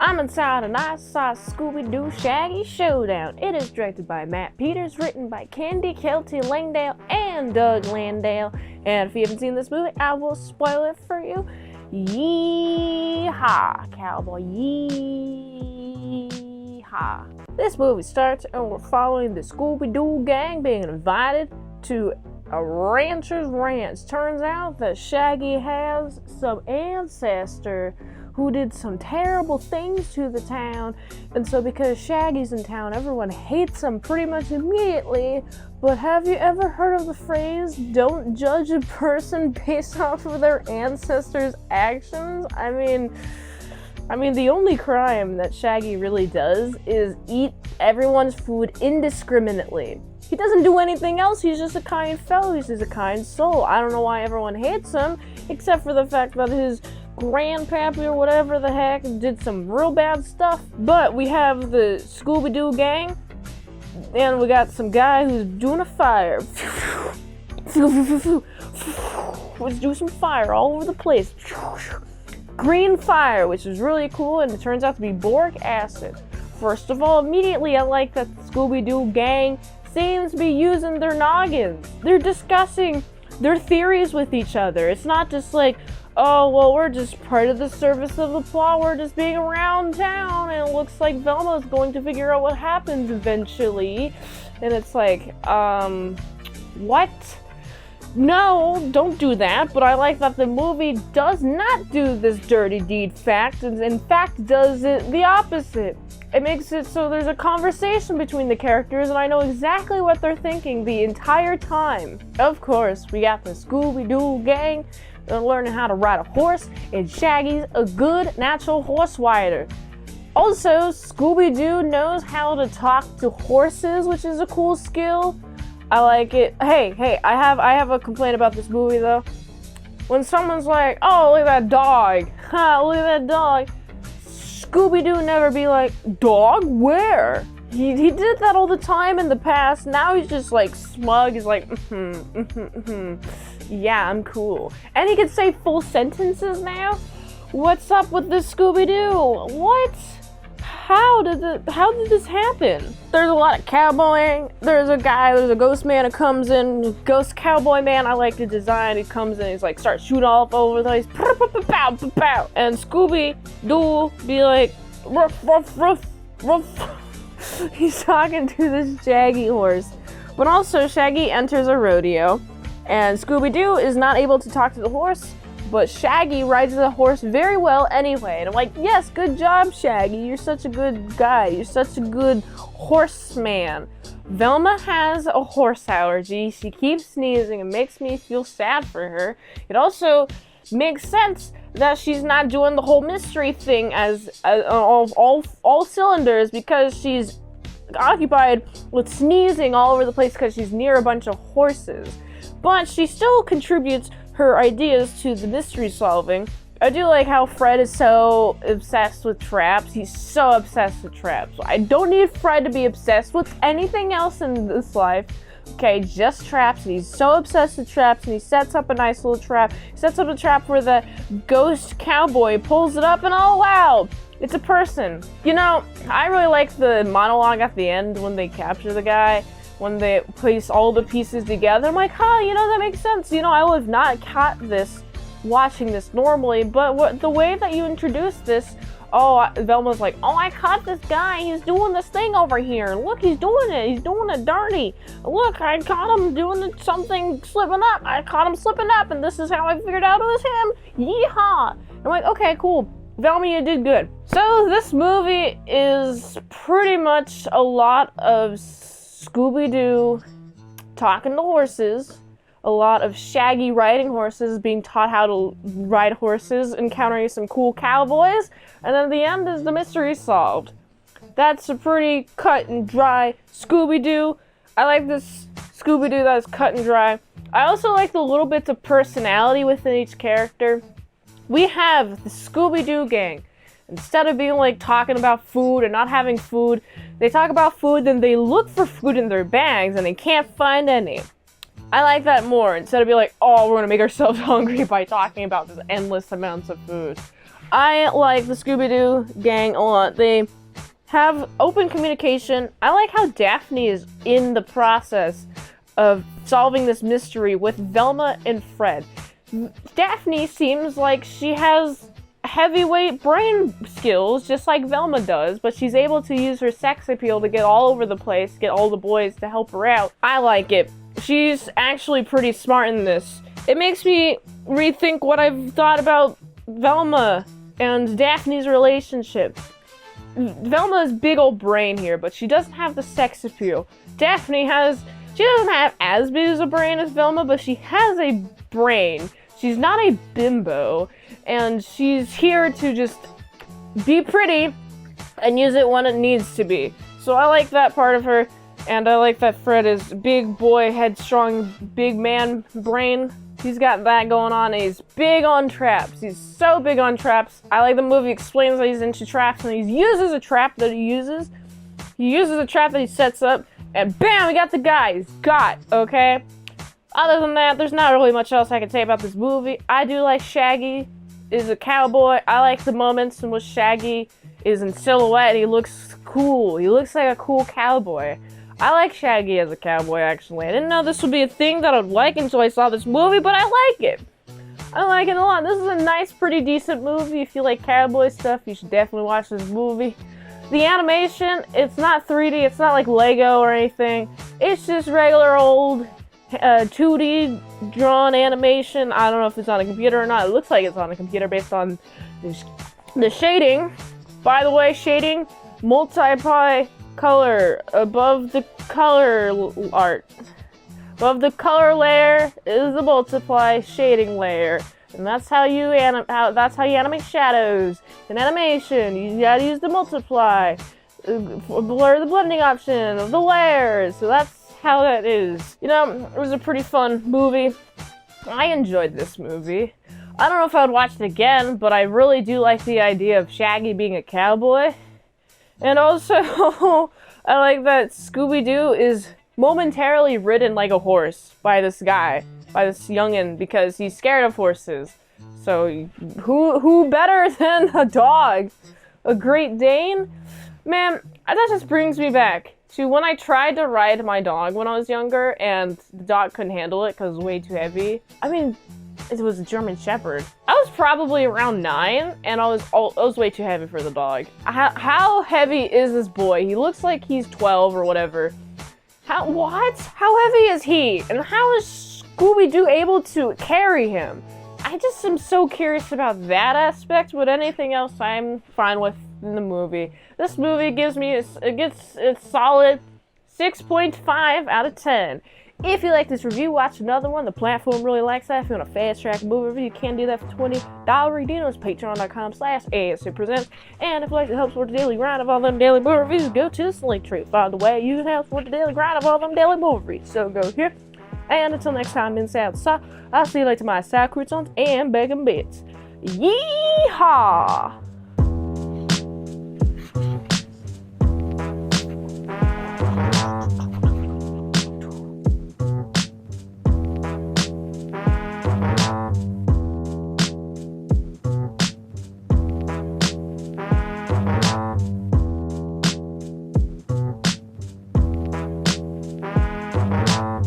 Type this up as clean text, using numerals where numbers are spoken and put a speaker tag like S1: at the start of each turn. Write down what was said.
S1: I'm inside and I saw Scooby Doo Shaggy Showdown. It is directed by Matt Peters, written by Candy Kelty Langdale and Doug Landale. And if you haven't seen this movie, I will spoil it for you. Yeehaw, cowboy, yeehaw. This movie starts and we're following the Scooby Doo gang being invited to a rancher's ranch. Turns out that Shaggy has some ancestor who did some terrible things to the town, and so because Shaggy's in town, everyone hates him pretty much immediately. But have you ever heard of the phrase, don't judge a person based off of their ancestors' actions? I mean, the only crime that Shaggy really does is eat everyone's food indiscriminately. He doesn't do anything else, he's just a kind fellow, he's just a kind soul. I don't know why everyone hates him, except for the fact that his grandpappy or whatever the heck did some real bad stuff. But we have the Scooby Doo gang, and we got some guy who's doing a fire. Let's do some fire all over the place. Green fire, which is really cool, and it turns out to be boric acid. First of all, immediately I like that the Scooby Doo gang seems to be using their noggins. They're discussing their theories with each other. It's not just like, oh, well, we're just part of the service of the plot. We're just being around town, and it looks like Velma's going to figure out what happens eventually. And it's like, what? No, don't do that. But I like that the movie does not do this dirty deed fact, and in fact does it the opposite. It makes it so there's a conversation between the characters, and I know exactly what they're thinking the entire time. Of course, we got the Scooby Doo gang. They're learning how to ride a horse, and Shaggy's a good natural horse rider. Also, Scooby-Doo knows how to talk to horses, which is a cool skill. I like it. Hey, I have a complaint about this movie though. When someone's like, oh, look at that dog. Ha, look at that dog. Scooby-Doo never be like, dog, where? He did that all the time in the past. Now he's just like smug. He's like, yeah, I'm cool. And he can say full sentences now? What's up with this Scooby-Doo? What? How did this happen? There's a lot of cowboying. There's a ghost man who comes in. Ghost cowboy man, I like the design. He comes in, he's like, starts shooting all up over the place. And Scooby-Doo be like, ruff, ruff, ruff, ruff. He's talking to this Shaggy horse. But also, Shaggy enters a rodeo, and Scooby-Doo is not able to talk to the horse, but Shaggy rides the horse very well anyway. And I'm like, yes, good job, Shaggy. You're such a good guy. You're such a good horseman. Velma has a horse allergy. She keeps sneezing. It makes me feel sad for her. It also makes sense that she's not doing the whole mystery thing as all cylinders, because she's occupied with sneezing all over the place because she's near a bunch of horses. But she still contributes her ideas to the mystery solving. I do like how Fred is so obsessed with traps. He's so obsessed with traps. I don't need Fred to be obsessed with anything else in this life. Okay, just traps, and he's so obsessed with traps, and he sets up a nice little trap. He sets up a trap where the ghost cowboy pulls it up, and oh wow, it's a person. You know, I really like the monologue at the end when they capture the guy, when they place all the pieces together. I'm like, you know, that makes sense. You know, I would have not caught this watching this normally, but the way that you introduced this, Velma's like, oh, I caught this guy. He's doing this thing over here. Look, he's doing it. He's doing it dirty. Look, I caught him doing something, slipping up. I caught him slipping up, and this is how I figured out it was him. Yeehaw. I'm like, okay, cool. Velma, you did good. So this movie is pretty much a lot of Scooby-Doo talking to horses, a lot of Shaggy riding horses, being taught how to ride horses, encountering some cool cowboys, and then the end is the mystery solved. That's a pretty cut and dry Scooby-Doo. I like this Scooby-Doo that's cut and dry. I also like the little bits of personality within each character. We have the Scooby-Doo gang. Instead of being like talking about food and not having food, they talk about food, then they look for food in their bags and they can't find any. I like that more. Instead of being like, oh, we're gonna make ourselves hungry by talking about this endless amounts of food. I like the Scooby Doo gang a lot. They have open communication. I like how Daphne is in the process of solving this mystery with Velma and Fred. Daphne seems like she has heavyweight brain skills, just like Velma does, but she's able to use her sex appeal to get all over the place, get all the boys to help her out. I like it. She's actually pretty smart in this. It makes me rethink what I've thought about Velma and Daphne's relationship. Velma's big old brain here, but she doesn't have the sex appeal. Daphne she doesn't have as big as a brain as Velma, but she has a brain. She's not a bimbo, and she's here to just be pretty and use it when it needs to be. So I like that part of her, and I like that Fred is big boy, headstrong, big man brain. He's got that going on, and he's big on traps. He's so big on traps. I like the movie explains that he's into traps, and he uses a trap that he uses. He uses a trap that he sets up, and bam, we got the guy. He's got, okay? Other than that, there's not really much else I can say about this movie. I do like Shaggy is a cowboy. I like the moments in which Shaggy is in silhouette and he looks cool. He looks like a cool cowboy. I like Shaggy as a cowboy, actually. I didn't know this would be a thing that I'd like until I saw this movie, but I like it. I like it a lot. This is a nice, pretty decent movie. If you like cowboy stuff, you should definitely watch this movie. The animation, it's not 3D. It's not like Lego or anything. It's just regular old 2D drawn animation. I don't know if it's on a computer or not. It looks like it's on a computer based on the shading. By the way, shading, multiply color above the color art. Above the color layer is the multiply shading layer, and that's how you animate shadows in animation. You gotta use the multiply, blur the blending option of the layers. So that's how that is. You know, it was a pretty fun movie. I enjoyed this movie. I don't know if I would watch it again, but I really do like the idea of Shaggy being a cowboy. And also, I like that Scooby Doo is momentarily ridden like a horse by this guy, by this youngin', because he's scared of horses. So who better than a dog? A Great Dane? Man, that just brings me back to when I tried to ride my dog when I was younger, and the dog couldn't handle it because it was way too heavy. I mean, it was a German Shepherd. I was probably around 9, and I was way too heavy for the dog. How heavy is this boy? He looks like he's 12 or whatever. What? How heavy is he? And how is Scooby-Doo able to carry him? I just am so curious about that aspect, but anything else I'm fine with in the movie. This movie gets a solid 6.5 out of 10. If you like this review, watch another one. The platform really likes that. If you want a fast track movie review, you can do that for $20. Redeem us, patreon.com/ASEPresents. And if you like to help support the daily grind of all them daily movie reviews, go to this link tree. By the way, you can help support the daily grind of all them daily movie reviews. So go here. And until next time, I'll see you later, my side croutons and bacon bits. Yeehaw!